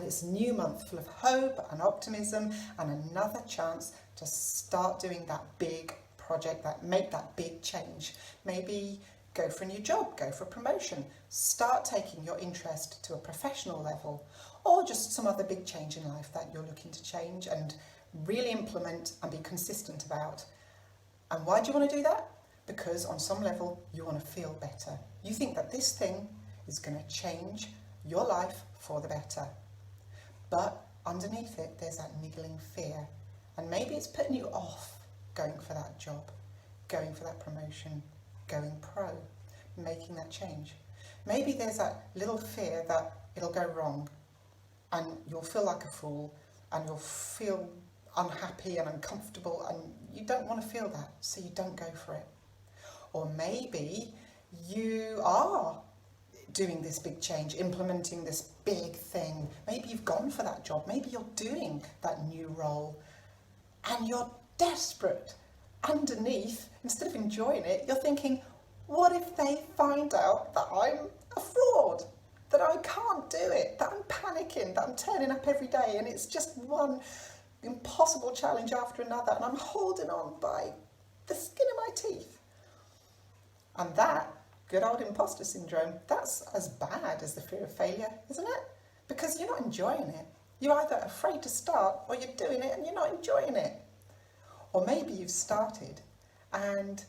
it's a new month full of hope and optimism and another chance to start doing that big project, make that big change. Maybe go for a new job, go for a promotion, start taking your interest to a professional level, or just some other big change in life that you're looking to change and really implement and be consistent about. And why do you want to do that? Because on some level you want to feel better. You think that this thing is going to change your life for the better. But underneath it there's that niggling fear, and maybe it's putting you off going for that job, going for that promotion, going pro, making that change. Maybe there's that little fear that it'll go wrong and you'll feel like a fool and you'll feel unhappy and uncomfortable, and you don't want to feel that, so you don't go for it. Or maybe you are doing this big change, implementing this big thing. Maybe you've gone for that job, maybe you're doing that new role and you're desperate. Underneath, instead of enjoying it, you're thinking, what if they find out that I'm a fraud, that I can't do it, that I'm panicking, that I'm turning up every day and it's just one impossible challenge after another and I'm holding on by the skin of my teeth. And that, good old imposter syndrome, that's as bad as the fear of failure, isn't it? Because you're not enjoying it. You're either afraid to start or you're doing it and you're not enjoying it. Or maybe you've started and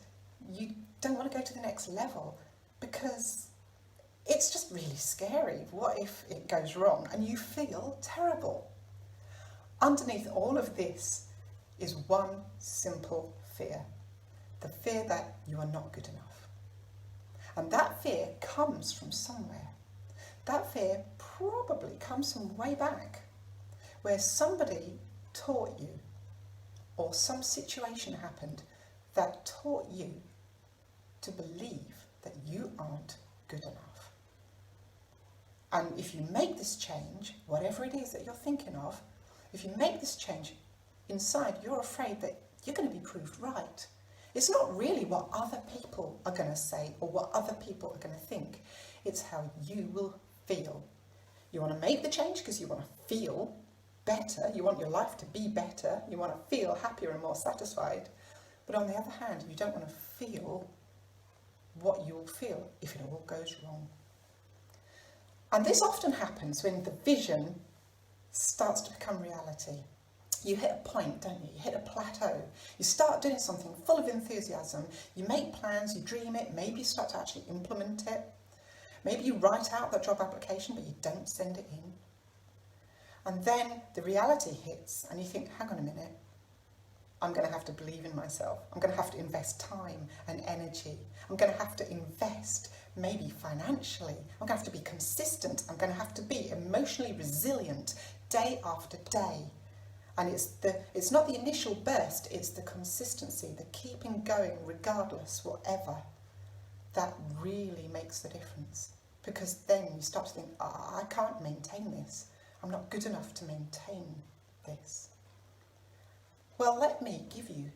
you don't want to go to the next level because it's just really scary. What if it goes wrong? And you feel terrible. Underneath all of this is one simple fear. The fear that you are not good enough. And that fear comes from somewhere. That fear probably comes from way back, where somebody taught you, or some situation happened that taught you to believe that you aren't good enough. And if you make this change, whatever it is that you're thinking of, if you make this change, inside you're afraid that you're going to be proved right. It's not really what other people are going to say or what other people are going to think. It's how you will feel. You want to make the change because you want to feel better. You want your life to be better. You want to feel happier and more satisfied. But on the other hand, you don't want to feel what you'll feel if it all goes wrong. And this often happens when the vision starts to become reality. You hit a point, don't you? You hit a plateau. You start doing something full of enthusiasm. You make plans, you dream it, maybe you start to actually implement it. Maybe you write out that job application, but you don't send it in. And then the reality hits and you think, hang on a minute, I'm going to have to believe in myself. I'm going to have to invest time and energy. I'm going to have to invest maybe financially. I'm going to have to be consistent. I'm going to have to be emotionally resilient day after day. And it's not the initial burst, it's the consistency, the keeping going regardless, whatever, that really makes the difference. Because then you start to think, I can't maintain this. I'm not good enough to maintain this. Well, let me give you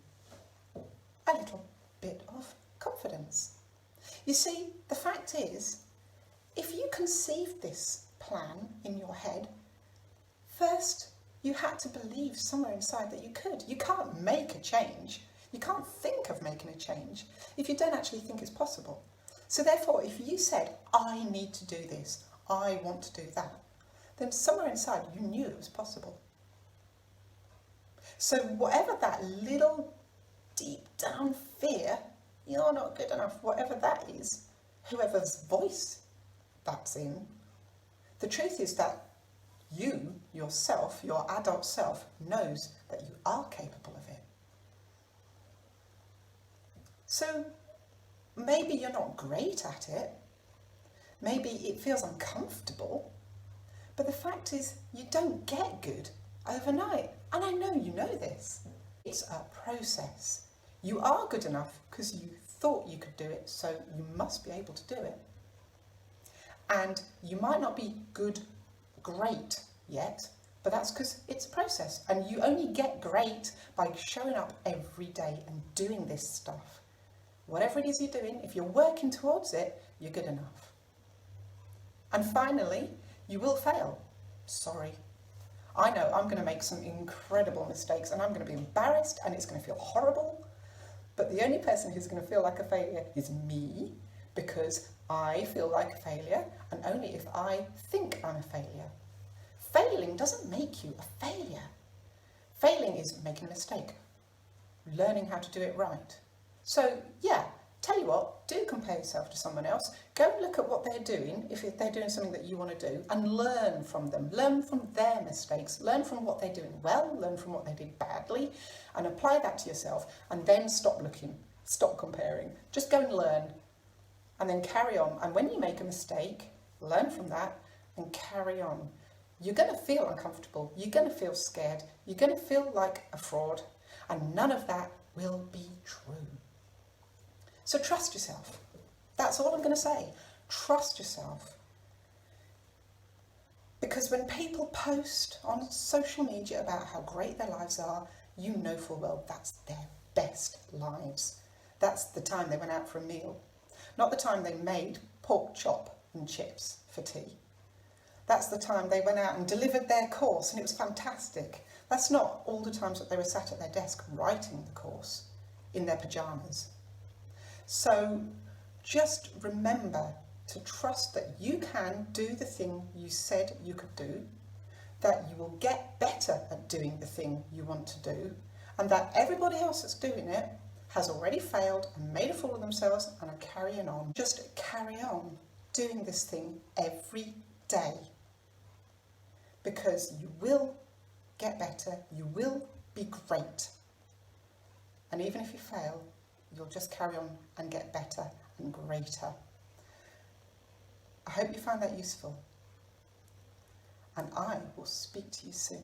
a little bit of confidence. You see, the fact is, if you conceived this plan in your head, first you had to believe somewhere inside that you could. You can't make a change. You can't think of making a change if you don't actually think it's possible. So therefore, if you said, I need to do this, I want to do that, then somewhere inside you knew it was possible. So whatever that little deep down fear, you're not good enough, whatever that is, whoever's voice that's in, the truth is that you, yourself, your adult self, knows that you are capable of it. So maybe you're not great at it, maybe it feels uncomfortable, but the fact is you don't get good overnight. And I know you know this. It's a process. You are good enough because you thought you could do it, so you must be able to do it. And you might not be great yet, but that's because it's a process. And you only get great by showing up every day and doing this stuff. Whatever it is you're doing, if you're working towards it, you're good enough. And finally, you will fail. Sorry, I know I'm going to make some incredible mistakes and I'm going to be embarrassed and it's going to feel horrible. But the only person who's going to feel like a failure is me, because I feel like a failure, and only if I think I'm a failure. Failing doesn't make you a failure. Failing is making a mistake, learning how to do it right. So yeah, tell you what, do compare yourself to someone else. Go and look at what they're doing, if they're doing something that you want to do, and learn from them. Learn from their mistakes. Learn from what they're doing well, learn from what they did badly, and apply that to yourself, and then stop looking, stop comparing. Just go and learn, and then carry on. And when you make a mistake, learn from that and carry on. You're going to feel uncomfortable. You're going to feel scared. You're going to feel like a fraud, and none of that will be true. So trust yourself. That's all I'm going to say. Trust yourself. Because when people post on social media about how great their lives are, you know full well that's their best lives. That's the time they went out for a meal, not the time they made pork chop and chips for tea. That's the time they went out and delivered their course and it was fantastic. That's not all the times that they were sat at their desk writing the course in their pyjamas. So just remember to trust that you can do the thing you said you could do, that you will get better at doing the thing you want to do, and that everybody else that's doing it has already failed and made a fool of themselves and are carrying on. Just carry on doing this thing every day, because you will get better, you will be great. And even if you fail, you'll just carry on and get better and greater. I hope you found that useful, and I will speak to you soon.